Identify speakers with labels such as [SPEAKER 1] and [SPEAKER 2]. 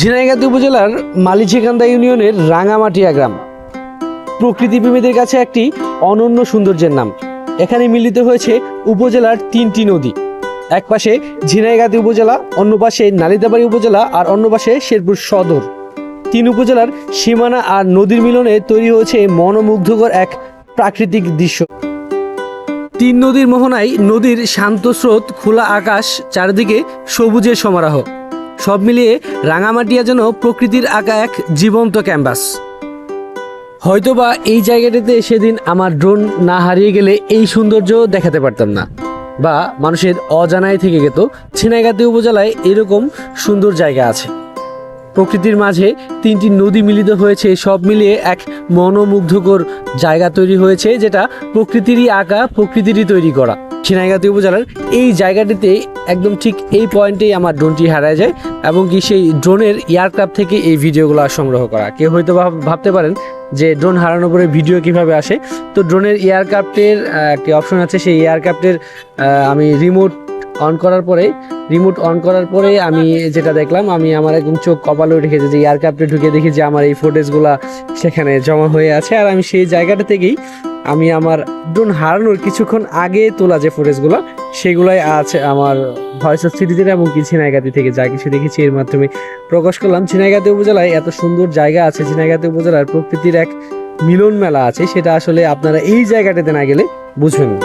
[SPEAKER 1] ঝিনাইগাতি উপজেলার মালিচিকান্দা ইউনিয়নের রাঙামাটিয়া গ্রাম প্রকৃতিপ্রেমীদের কাছে একটি অনন্য সৌন্দর্যের নাম। এখানে মিলিত হয়েছে উপজেলার তিনটি নদী, এক পাশে ঝিনাইগাতি উপজেলা, অন্য পাশে নালিতাবাড়ী উপজেলা আর অন্য পাশে শেরপুর সদর। তিন উপজেলার সীমানা আর নদীর মিলনে তৈরি হয়েছে মনোমুগ্ধকর এক প্রাকৃতিক দৃশ্য। তিন নদীর মোহনায় নদীর শান্ত স্রোত, খোলা আকাশ, চারিদিকে সবুজের সমারোহ, সব মিলিয়ে রাঙামাটিয়া যেন প্রকৃতির আঁকা এক জীবন্ত ক্যানভাস। হয়তোবা এই জায়গাটিতে সেদিন আমার ড্রোন না হারিয়ে গেলে এই সৌন্দর্য দেখাতে পারতাম না, বা মানুষের অজানায় থেকে যেত ঝিনাইগাতি উপজেলায় এরকম সুন্দর জায়গা আছে। প্রকৃতির মাঝে তিনটি নদী মিলিত হয়েছে, সব মিলিয়ে এক মনোমুগ্ধকর জায়গা তৈরি হয়েছে, যেটা প্রকৃতিরই আঁকা, প্রকৃতিরই তৈরি করা। ঝিনাইগাতি উপজেলার এই জায়গাটিতে একদম ঠিক এই পয়েন্টেই আমার ড্রোনটি হারায় যায়, এবং কি সেই ড্রোনের এয়ারক্রাফট থেকে এই ভিডিওগুলো সংগ্রহ করা। কেউ হয়তো ভাবতে পারেন যে ড্রোন হারানোর পরে ভিডিও কিভাবে আসে। তো ড্রোনের এয়ারক্রাফটের একটি অপশন আছে, সেই এয়ারক্রাফটের আমি রিমোট অন করার পরে আমি যেটা দেখলাম, আমি আমার একদম চোখ কপালে রেখেছি যে এয়ারক্রাফটে ঢুকে দেখি যে আমার এই ফুটেজগুলো সেখানে জমা হয়ে আছে। আর আমি সেই জায়গাটা থেকেই আমি আমার ড্রোন হারানোর কিছুক্ষণ আগে তোলা যে ফুটেজগুলো, সেগুলাই আছে আমার ভয়েস অফ সিটিতে এবং কি ঝিনাইগাতি থেকে যা কিছু দেখেছি এর মাধ্যমে প্রকাশ করলাম। ঝিনাইগাতি উপজেলায় এত সুন্দর জায়গা আছে, ঝিনাইগাতি উপজেলার প্রকৃতির এক মিলন মেলা আছে, সেটা আসলে আপনারা এই জায়গাটাতে না গেলে বুঝবেন না।